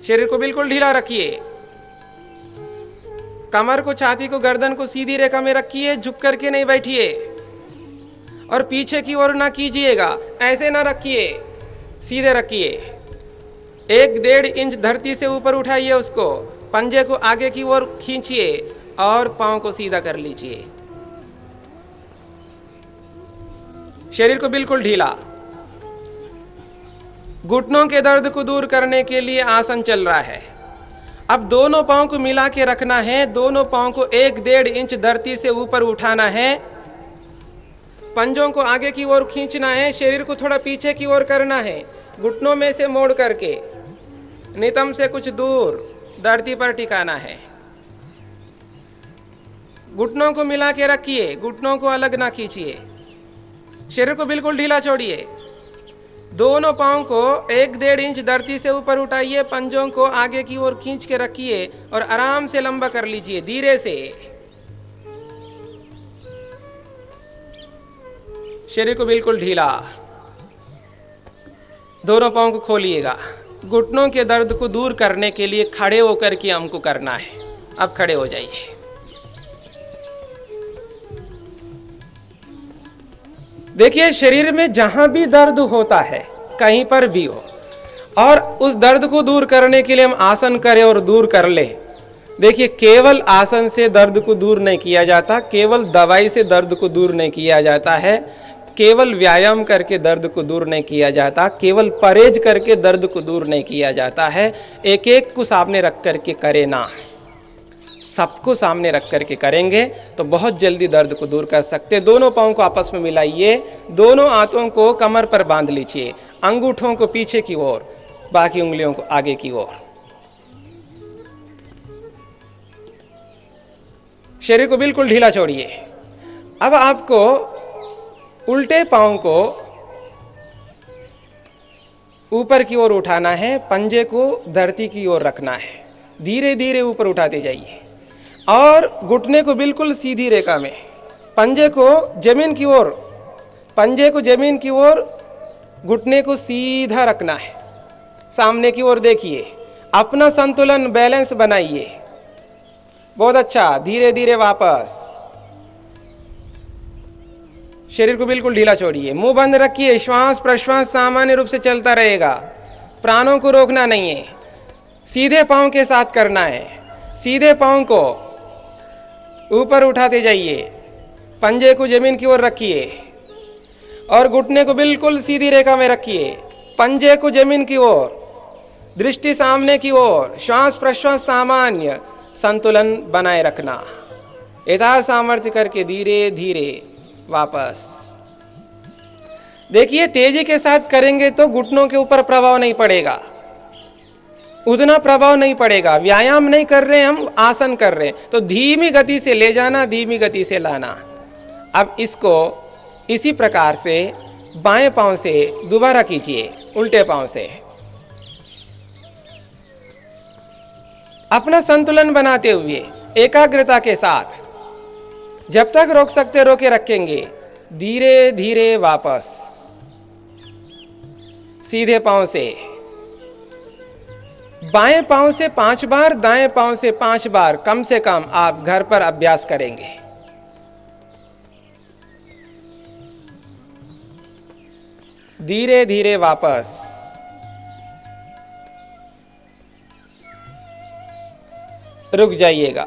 शरीर को बिल्कुल ढीला रखिए। कमर को, छाती को, गर्दन को सीधी रेखा में रखिए, झुक करके नहीं बैठिए और पीछे की ओर ना कीजिएगा, ऐसे ना रखिए, सीधे रखिए। 1-1.5 इंच धरती से ऊपर उठाइए उसको, पंजे को आगे की ओर खींचिए और पांव को सीधा कर लीजिए। शरीर को बिल्कुल ढीला। घुटनों के दर्द को दूर करने के लिए आसन चल रहा है। अब दोनों पांव को मिला के रखना है। दोनों पांव को 1-1.5 इंच धरती से ऊपर उठाना है, पंजों को आगे की ओर खींचना है, शरीर को थोड़ा पीछे की ओर करना है, घुटनों में से मोड़ करके नितंब से कुछ दूर धरती पर टिकाना है। घुटनों को मिला के रखिए, घुटनों को अलग ना खींचिए, शरीर को बिल्कुल ढीला छोड़िए। दोनों पांव को 1-1.5 इंच धरती से ऊपर उठाइए, पंजों को आगे की ओर खींच के रखिए और आराम से लंबा कर लीजिए, धीरे से। शरीर को बिल्कुल ढीला। दोनों पांव को खोलिएगा। घुटनों के दर्द को दूर करने के लिए खड़े होकर के हमको करना है। अब खड़े हो जाइए। देखिए, शरीर में जहां भी दर्द होता है, कहीं पर भी हो, और उस दर्द को दूर करने के लिए हम आसन करें और दूर कर ले। देखिए, केवल आसन से दर्द को दूर नहीं किया जाता, केवल दवाई से दर्द को दूर नहीं किया जाता है, केवल व्यायाम करके दर्द को दूर नहीं किया जाता, केवल परहेज करके दर्द को दूर नहीं किया जाता है। एक एक को सामने रख करके करे ना, सबको सामने रख करके करेंगे तो बहुत जल्दी दर्द को दूर कर सकते। दोनों पांव को आपस में मिलाइए, दोनों हाथों को कमर पर बांध लीजिए, अंगूठों को पीछे की ओर, बाकी उंगलियों को आगे की ओर। शरीर को बिल्कुल ढीला छोड़िए। अब आपको उल्टे पांव को ऊपर की ओर उठाना है, पंजे को धरती की ओर रखना है, धीरे धीरे ऊपर उठाते जाइए और घुटने को बिल्कुल सीधी रेखा में, पंजे को जमीन की ओर, पंजे को जमीन की ओर, घुटने को सीधा रखना है, सामने की ओर देखिए, अपना संतुलन बैलेंस बनाइए। बहुत अच्छा, धीरे धीरे वापस। शरीर को बिल्कुल ढीला छोड़िए, मुंह बंद रखिए, श्वास प्रश्वास सामान्य रूप से चलता रहेगा, प्राणों को रोकना नहीं है। सीधे पांव के साथ करना है, सीधे पांव को ऊपर उठाते जाइए, पंजे को जमीन की ओर रखिए और घुटने को बिल्कुल सीधी रेखा में रखिए, पंजे को जमीन की ओर, दृष्टि सामने की ओर, श्वास प्रश्वास सामान्य, संतुलन बनाए रखना। यथा सामर्थ्य करके धीरे धीरे वापस। देखिए, तेजी के साथ करेंगे तो घुटनों के ऊपर प्रभाव नहीं पड़ेगा, उतना प्रभाव नहीं पड़ेगा। व्यायाम नहीं कर रहे, हम आसन कर रहे हैं, तो धीमी गति से ले जाना, धीमी गति से लाना। अब इसको इसी प्रकार से बाएं पांव से दोबारा कीजिए, उल्टे पांव से, अपना संतुलन बनाते हुए एकाग्रता के साथ। जब तक रोक सकते रोके रखेंगे, धीरे धीरे वापस। सीधे पांव से, बाएं पांव से 5 बार, दाएं पांव से 5 बार कम से कम आप घर पर अभ्यास करेंगे। धीरे धीरे वापस। रुक जाइएगा।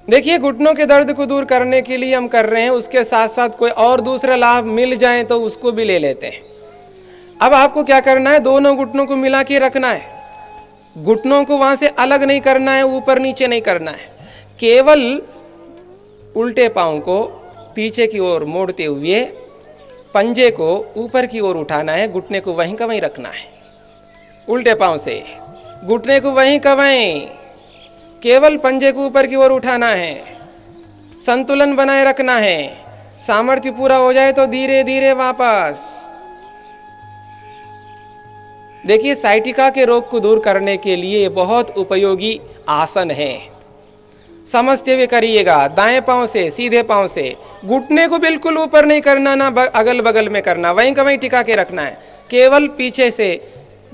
देखिए, घुटनों के दर्द को दूर करने के लिए हम कर रहे हैं, उसके साथ साथ कोई और दूसरा लाभ मिल जाए तो उसको भी ले लेते हैं। अब आपको क्या करना है, दोनों घुटनों को मिला के रखना है, घुटनों को वहां से अलग नहीं करना है, ऊपर नीचे नहीं करना है, केवल उल्टे पांव को पीछे की ओर मोड़ते हुए पंजे को ऊपर की ओर उठाना है, घुटने को वहीं का वहीं रखना है। उल्टे पांव से घुटने को वहीं का वहीं, केवल पंजे को ऊपर की ओर उठाना है, संतुलन बनाए रखना है। सामर्थ्य पूरा हो जाए तो धीरे धीरे वापस। देखिए, साइटिका के रोग को दूर करने के लिए बहुत उपयोगी आसन है। समझते हुए करिएगा। दाएं पांव से, सीधे पांव से, घुटने को बिल्कुल ऊपर नहीं करना, ना अगल बगल में करना, वहीं का वहीं टिका के रखना है। केवल पीछे से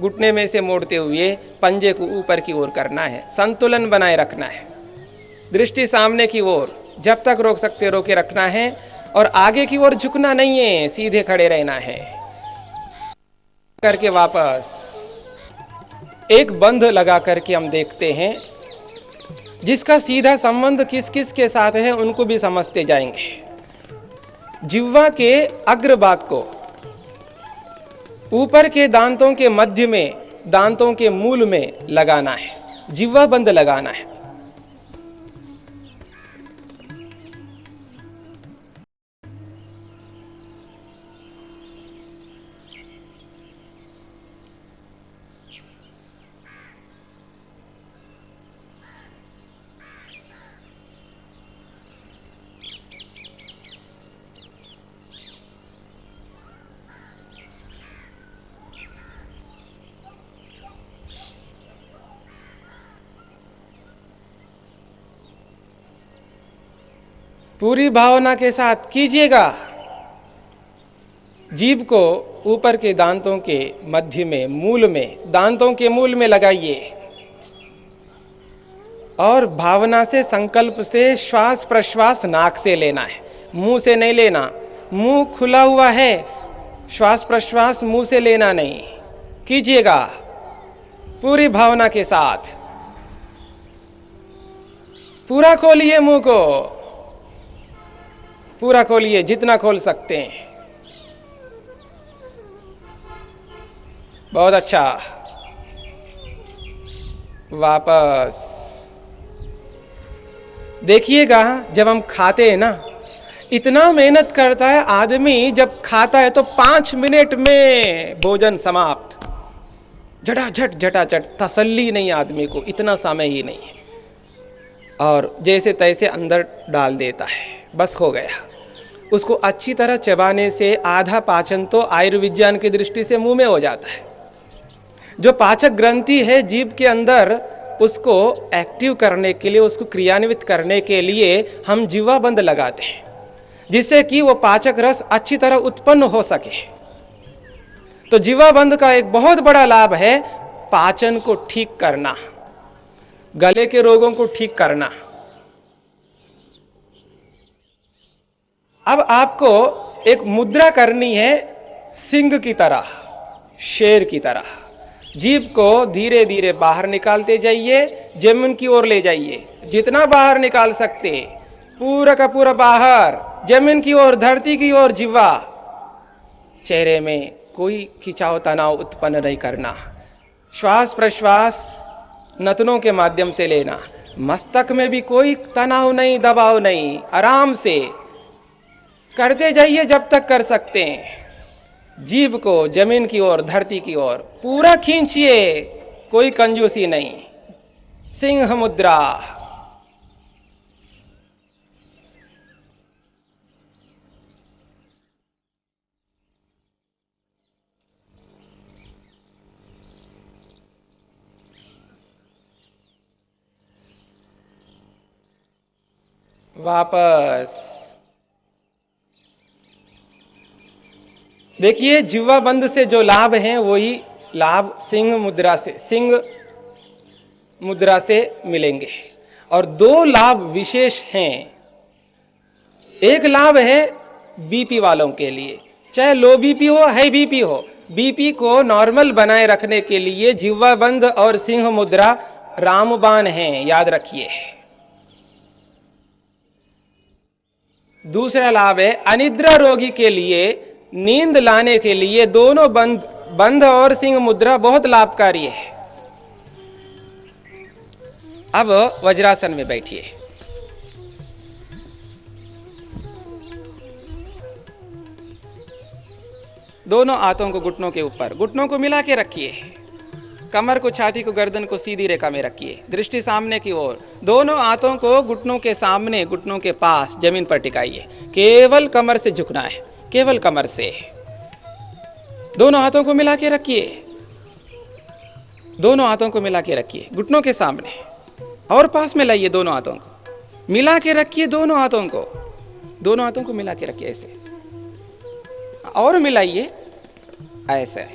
घुटने में से मोड़ते हुए पंजे को ऊपर की ओर करना है। संतुलन बनाए रखना है। दृष्टि सामने की ओर, जब तक रोक सकते रोके रखना है, और आगे की ओर झुकना नहीं है, सीधे खड़े रहना है। करके वापस एक बंध लगा करके हम देखते हैं, जिसका सीधा संबंध किस किस के साथ है उनको भी समझते जाएंगे। जिह्वा के अग्रभाग को ऊपर के दांतों के मध्य में, दांतों के मूल में लगाना है, जिह्वा बंद लगाना है। पूरी भावना के साथ कीजिएगा। जीभ को ऊपर के दांतों के मध्य में, मूल में, दांतों के मूल में लगाइए और भावना से, संकल्प से श्वास प्रश्वास नाक से लेना है, मुंह से नहीं लेना। मुंह खुला हुआ है, श्वास प्रश्वास मुंह से लेना नहीं। कीजिएगा पूरी भावना के साथ। पूरा खोलिए, मुंह को पूरा खोलिए, जितना खोल सकते हैं। बहुत अच्छा। वापस देखिएगा, जब हम खाते हैं ना, इतना मेहनत करता है आदमी, जब खाता है तो 5 मिनट में भोजन समाप्त, झटाझट झटाझट, तसल्ली नहीं आदमी को, इतना समय ही नहीं है, और जैसे तैसे अंदर डाल देता है, बस हो गया। उसको अच्छी तरह चबाने से आधा पाचन तो आयुर्विज्ञान की दृष्टि से मुंह में हो जाता है। जो पाचक ग्रंथि है जीभ के अंदर, उसको एक्टिव करने के लिए, उसको क्रियान्वित करने के लिए हम जिह्वा बंद लगाते हैं, जिससे कि वो पाचक रस अच्छी तरह उत्पन्न हो सके। तो जिह्वा बंद का एक बहुत बड़ा लाभ है पाचन को ठीक करना, गले के रोगों को ठीक करना। अब आपको एक मुद्रा करनी है सिंह की तरह, शेर की तरह। जीभ को धीरे धीरे बाहर निकालते जाइए, जमीन की ओर ले जाइए, जितना बाहर निकाल सकते, पूरा का पूरा बाहर, जमीन की ओर, धरती की ओर जिह्वा। चेहरे में कोई खिंचाव तनाव उत्पन्न नहीं करना। श्वास प्रश्वास नथनों के माध्यम से लेना। मस्तक में भी कोई तनाव नहीं, दबाव नहीं, आराम से करते जाइए जब तक कर सकते हैं। जीभ को जमीन की ओर, धरती की ओर पूरा खींचिए, कोई कंजूसी नहीं। सिंह मुद्रा। वापस देखिए, जिह्वा बंद से जो लाभ हैं वही लाभ सिंह मुद्रा से मिलेंगे। और 2 लाभ विशेष हैं। एक लाभ है बीपी वालों के लिए, चाहे लो बीपी हो, हाई बीपी हो, बीपी को नॉर्मल बनाए रखने के लिए जिह्वा बंद और सिंह मुद्रा रामबाण हैं, याद रखिए। दूसरा लाभ है अनिद्रा रोगी के लिए, नींद लाने के लिए दोनों बंध और सिंह मुद्रा बहुत लाभकारी है। अब वज्रासन में बैठिए। दोनों हाथों को घुटनों के ऊपर, घुटनों को मिला के रखिए। कमर को, छाती को, गर्दन को सीधी रेखा में रखिए, दृष्टि सामने की ओर। दोनों हाथों को घुटनों के सामने, घुटनों के पास जमीन पर टिकाइए। केवल कमर से झुकना है, केवल कमर से। दोनों हाथों को मिला के रखिए। दोनों हाथों को मिला के रखिए घुटनों के सामने और पास में लाइए, दोनों हाथों को मिला के रखिए, दोनों हाथों को मिला के रखिए ऐसे, और मिलाइए ऐसे।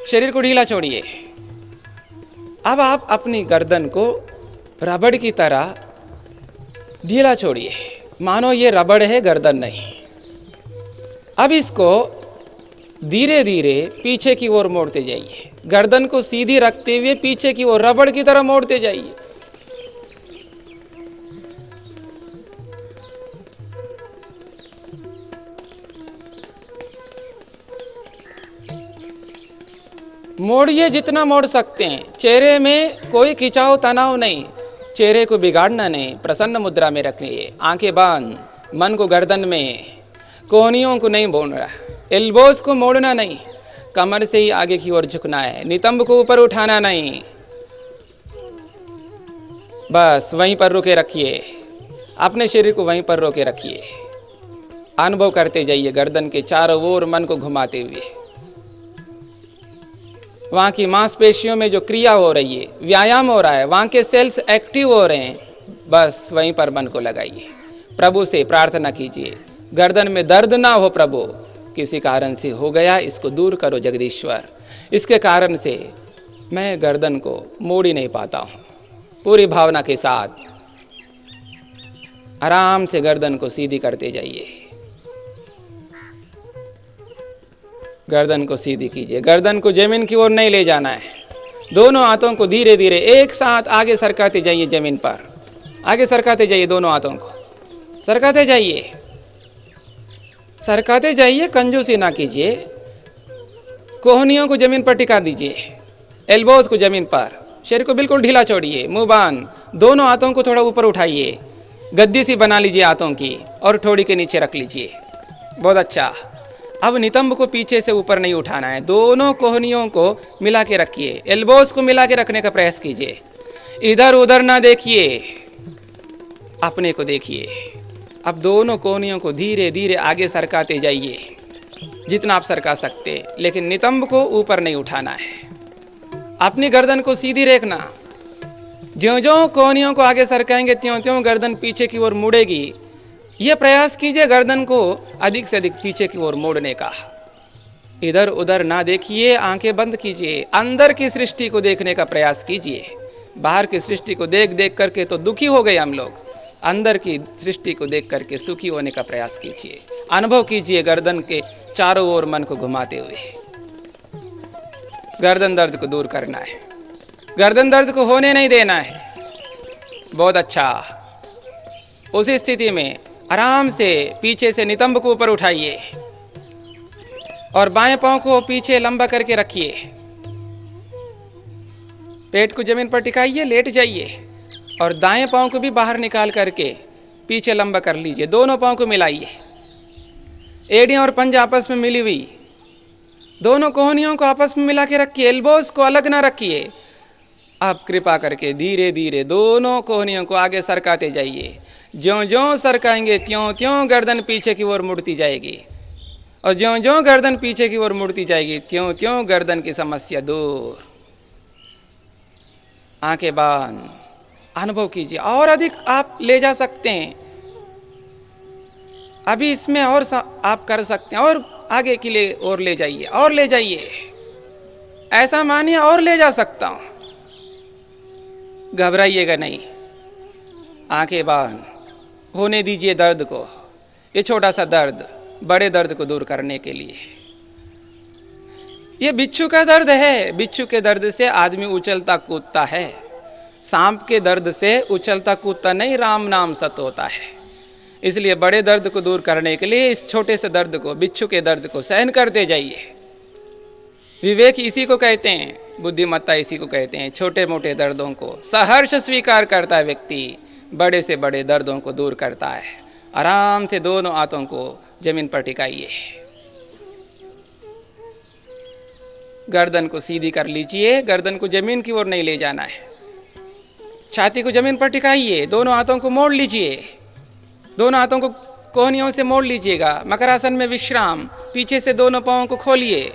शरीर को ढीला छोड़िए। अब आप अपनी गर्दन को रबड़ की तरह ढीला छोड़िए, मानो ये रबड़ है, गर्दन नहीं। अब इसको धीरे धीरे पीछे की ओर मोड़ते जाइए, गर्दन को सीधी रखते हुए पीछे की ओर रबड़ की तरह मोड़ते जाइए। मोड़िए जितना मोड़ सकते हैं। चेहरे में कोई खिंचाव तनाव नहीं, चेहरे को बिगाड़ना नहीं, प्रसन्न मुद्रा में रखिए। आंखें बंद, मन को गर्दन में, कोहनियों को नहीं मोड़ना, एल्बोज को मोड़ना नहीं, कमर से ही आगे की ओर झुकना है, नितंब को ऊपर उठाना नहीं। बस वहीं पर रोके रखिए, अपने शरीर को वहीं पर रोके रखिए। अनुभव करते जाइए गर्दन के चारों ओर मन को घुमाते हुए। वहाँ की मांसपेशियों में जो क्रिया हो रही है, व्यायाम हो रहा है, वहाँ के सेल्स एक्टिव हो रहे हैं, बस वहीं पर मन को लगाइए। प्रभु से प्रार्थना कीजिए, गर्दन में दर्द ना हो प्रभु, किसी कारण से हो गया इसको दूर करो जगदीश्वर, इसके कारण से मैं गर्दन को मोड़ ही नहीं पाता हूँ। पूरी भावना के साथ आराम से गर्दन को सीधी करते जाइए, गर्दन को सीधी कीजिए। गर्दन को जमीन की ओर नहीं ले जाना है, दोनों हाथों को धीरे धीरे एक साथ आगे सरकाते जाइए, जमीन पर आगे सरकाते जाइए, दोनों हाथों को सरकाते जाइए, सरकाते जाइए, कंजूसी ना कीजिए। कोहनियों को जमीन पर टिका दीजिए, एल्बोज को जमीन पर, शरीर को बिल्कुल ढीला छोड़िए, मुंह बांध, दोनों हाथों को थोड़ा ऊपर उठाइए, गद्दी सी बना लीजिए हाथों की और ठोड़ी के नीचे रख लीजिए। बहुत अच्छा। अब नितंब को पीछे से ऊपर नहीं उठाना है, दोनों कोहनियों को मिला के रखिए, एल्बोज को मिला के रखने का प्रयास कीजिए। इधर उधर ना देखिए, अपने को देखिए। अब दोनों कोहनियों को धीरे धीरे आगे सरकाते जाइए, जितना आप सरका सकते, लेकिन नितंब को ऊपर नहीं उठाना है। अपनी गर्दन को सीधी रखना, ज्यों ज्यों कोहनियों को आगे सरकाएंगे त्यों त्यों गर्दन पीछे की ओर मुड़ेगी। यह प्रयास कीजिए गर्दन को अधिक से अधिक पीछे की ओर मोड़ने का। इधर उधर ना देखिए, आंखें बंद कीजिए, अंदर की सृष्टि को देखने का प्रयास कीजिए। बाहर की सृष्टि को देख देख करके तो दुखी हो गए हम लोग, अंदर की सृष्टि को देख करके सुखी होने का प्रयास कीजिए। अनुभव कीजिए गर्दन के चारों ओर मन को घुमाते हुए। गर्दन दर्द को दूर करना है, गर्दन दर्द को होने नहीं देना है। बहुत अच्छा। उसी स्थिति में आराम से पीछे से नितंब को ऊपर उठाइए और बाएं पांव को पीछे लंबा करके रखिए, पेट को जमीन पर टिकाइए, लेट जाइए और दाएं पांव को भी बाहर निकाल करके पीछे लंबा कर लीजिए। दोनों पांव को मिलाइए, एड़ियां और पंजा आपस में मिली हुई, दोनों कोहनियों को आपस में मिला के रखिए, एल्बोज को अलग ना रखिए। आप कृपा करके धीरे धीरे दोनों कोहनियों को आगे सरकाते जाइए। ज्यों ज्यों सरकाएंगे त्यों त्यों गर्दन पीछे की ओर मुड़ती जाएगी और ज्यों ज्यों गर्दन पीछे की ओर मुड़ती जाएगी त्यों त्यों गर्दन की समस्या दूर। आंखें बंद, अनुभव कीजिए। और अधिक आप ले जा सकते हैं, अभी इसमें और आप कर सकते हैं, और आगे के लिए और ले जाइए, और ले जाइए। ऐसा मानिए और ले जा सकता हूं, घबराइएगा नहीं। आंखें बंद, होने दीजिए दर्द को। ये छोटा सा दर्द बड़े दर्द को दूर करने के लिए। ये बिच्छू का दर्द है, बिच्छू के दर्द से आदमी उछलता कूदता है, सांप के दर्द से उछलता कूदता नहीं, राम नाम सत होता है। इसलिए बड़े दर्द को दूर करने के लिए इस छोटे से दर्द को, बिच्छू के दर्द को सहन करते जाइए। विवेक इसी को कहते हैं, बुद्धिमत्ता इसी को कहते हैं। छोटे मोटे दर्दों को सहर्ष स्वीकार करता है व्यक्ति, बड़े से बड़े दर्दों को दूर करता है। आराम से दोनों हाथों को जमीन पर टिकाइए, गर्दन को सीधी कर लीजिए, गर्दन को जमीन की ओर नहीं ले जाना है। छाती को जमीन पर टिकाइए, दोनों हाथों को मोड़ लीजिए, दोनों हाथों को कोहनियों से मोड़ लीजिएगा। मकरासन में विश्राम, पीछे से दोनों पांवों को खोलिए,